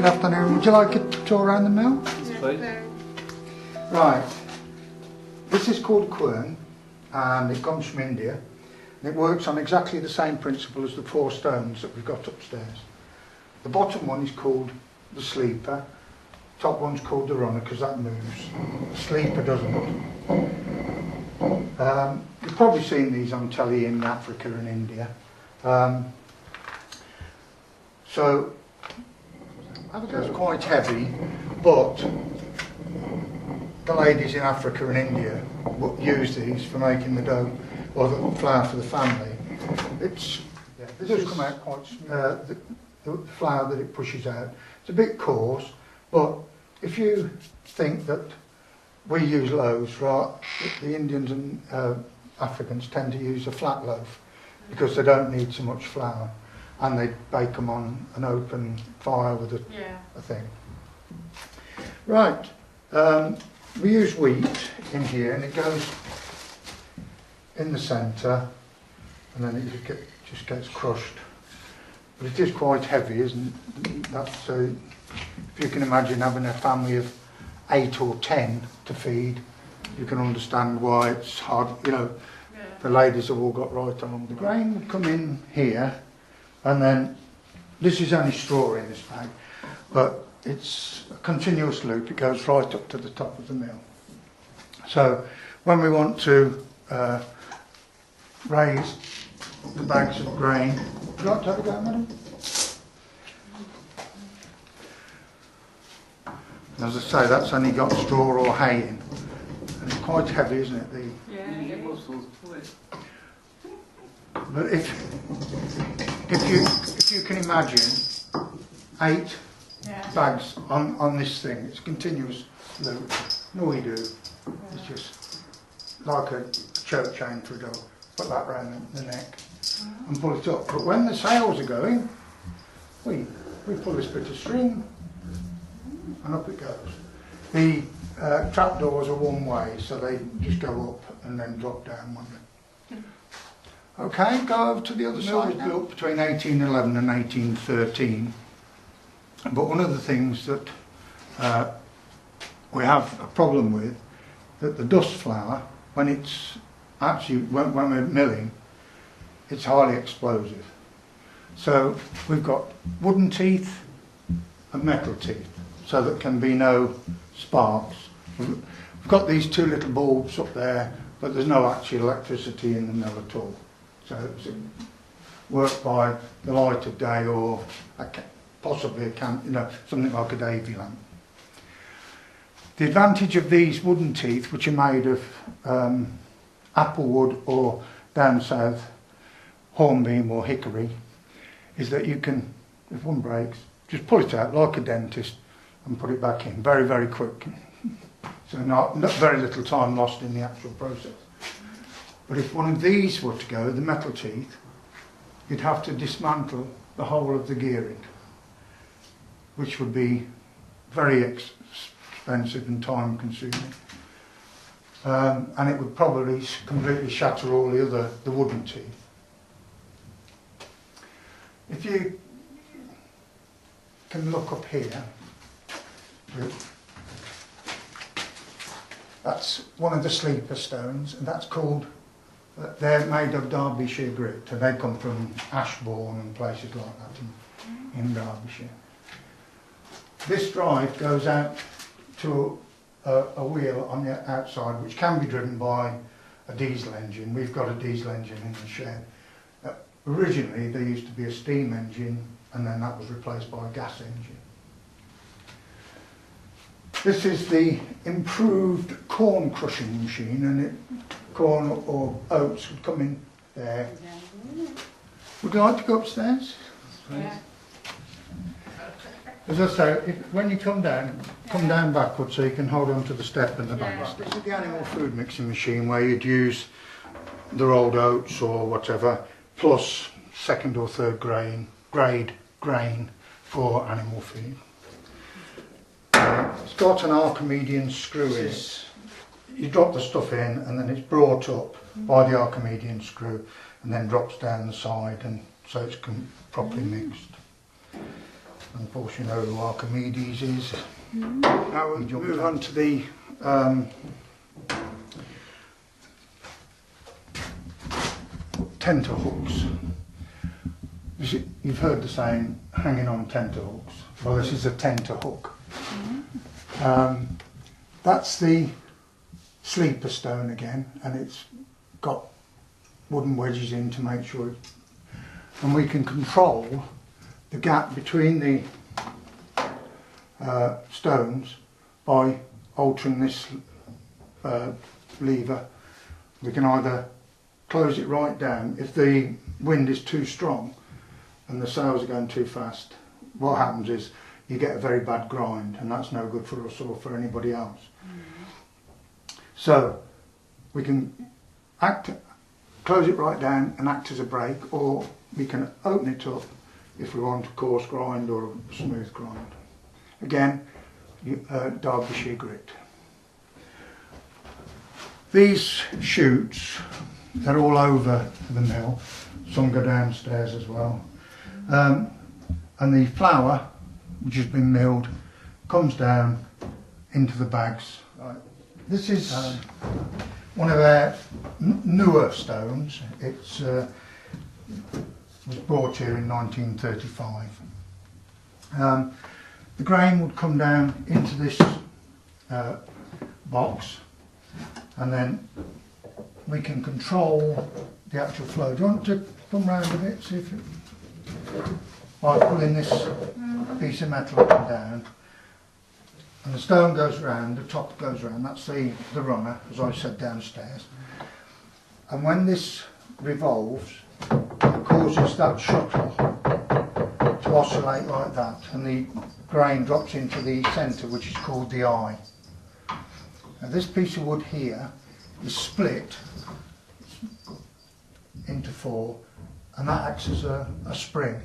Good afternoon. Would you like a tour around the mill? Yes, please. Right. This is called quern, and it comes from India. And it works on exactly the same principle as the 4 stones that we've got upstairs. The bottom one is called the sleeper. Top one's called the runner because that moves. The sleeper doesn't. You've probably seen these on telly in Africa and India. So it's quite heavy, but the ladies in Africa and India use these for making the dough or the flour for the family. It does come out quite smooth. The flour that it pushes out. It's a bit coarse, but if you think that we use loaves, right, the Indians and Africans tend to use a flat loaf because they don't need so much flour, and they bake them on an open fire with a thing. Right, we use wheat in here, and it goes in the centre, and then it just gets crushed. But it is quite heavy, isn't it? So if you can imagine having a family of 8 or 10 to feed, you can understand why it's hard. You know, the ladies have all got right arms. The grain would come in here, and then this is only straw in this bag, but it's a continuous loop. It goes right up to the top of the mill. So when we want to raise the bags of grain, would you like to have a go, madam? As I say, that's only got straw or hay in. And it's quite heavy, isn't it? But if you can imagine 8 bags on this thing, it's a continuous loop. And all you do is just like a choke chain for a dog, put that round the neck and pull it up. But when the sails are going, we pull this bit of string and up it goes. The trapdoors are one way, so they just go up and then drop down one way. Okay, go over to the other side. It was built between 1811 and 1813, but one of the things that we have a problem with, that the dust flour, when it's actually, when we're milling, it's highly explosive. So we've got wooden teeth and metal teeth, so there can be no sparks. We've got these 2 little bulbs up there, but there's no actual electricity in the mill at all. So it's worked by the light of day or possibly something like a Davy lamp. The advantage of these wooden teeth, which are made of apple wood or down south hornbeam or hickory, is that you can, if one breaks, just pull it out like a dentist and put it back in very, very quick. So not very little time lost in the actual process. But if one of these were to go, the metal teeth, you'd have to dismantle the whole of the gearing, which would be very expensive and time consuming. And it would probably completely shatter all the wooden teeth. If you can look up here, that's one of the sleeper stones, and that's called, they're made of Derbyshire grit, and they come from Ashbourne and places like that in Derbyshire. This drive goes out to a wheel on the outside, which can be driven by a diesel engine. We've got a diesel engine in the shed. Originally there used to be a steam engine, and then that was replaced by a gas engine. This is the improved corn crushing machine, and corn or oats would come in there. Would you like to go upstairs? Yeah. As I say, when you come down backwards so you can hold on to the step and the banister. This is the animal food mixing machine where you'd use the rolled oats or whatever, plus 2nd or 3rd grade grain for animal feed. It's got an Archimedean screw in it. You drop the stuff in and then it's brought up by the Archimedean screw and then drops down the side, and so it's properly mixed. Of course you know who Archimedes is. Now we'll move on to the tenterhooks. You've heard the saying, hanging on tenterhooks. Well, this is a tenterhook. That's the sleeper stone again, and it's got wooden wedges in to make sure and we can control the gap between the stones by altering this lever. We can either close it right down. If the wind is too strong and the sails are going too fast, what happens is you get a very bad grind, and that's no good for us or for anybody else. So we can close it right down and act as a brake, or we can open it up if we want a coarse grind or a smooth grind. Again, Derbyshire grit. These chutes, they're all over the mill. Some go downstairs as well. And the flour, which has been milled, comes down into the bags. Right. This is one of our newer stones. It's was brought here in 1935. The grain would come down into this box, and then we can control the actual flow. Do you want to come round a bit, see if it, by pulling this piece of metal up and down, and the stone goes round, the top goes round, that's the runner, as I said, downstairs. And when this revolves, it causes that shuttle to oscillate like that, and the grain drops into the centre, which is called the eye. Now this piece of wood here is split into four, and that acts as a spring.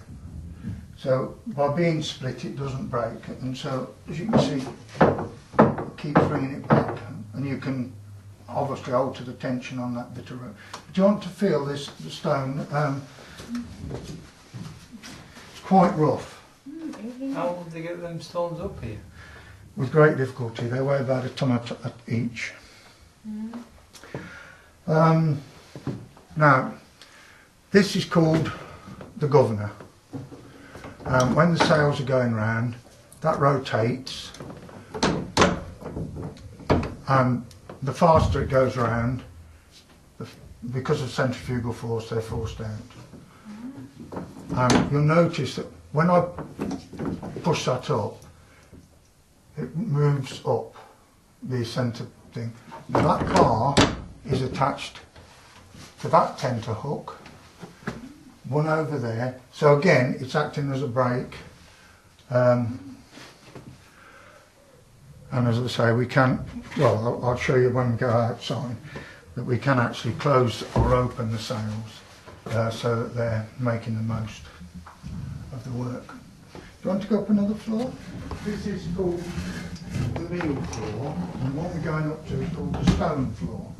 So by being split, it doesn't break, and so as you can see, it keeps bringing it back, and you can obviously alter the tension on that bit of rope. Do you want to feel this stone? It's quite rough. How would they get them stones up here? With great difficulty. They weigh about a tonne each. Now, this is called the governor. When the sails are going round, that rotates, and the faster it goes round, because of centrifugal force, they're forced out. You'll notice that when I push that up, it moves up the centre thing. Now that bar is attached to that tenter hook, one over there. So again, it's acting as a brake. And as I say, we can, well, I'll show you when we go outside, that we can actually close or open the sails so that they're making the most of the work. Do you want to go up another floor? This is called the mill floor, and what we're going up to is called the stone floor.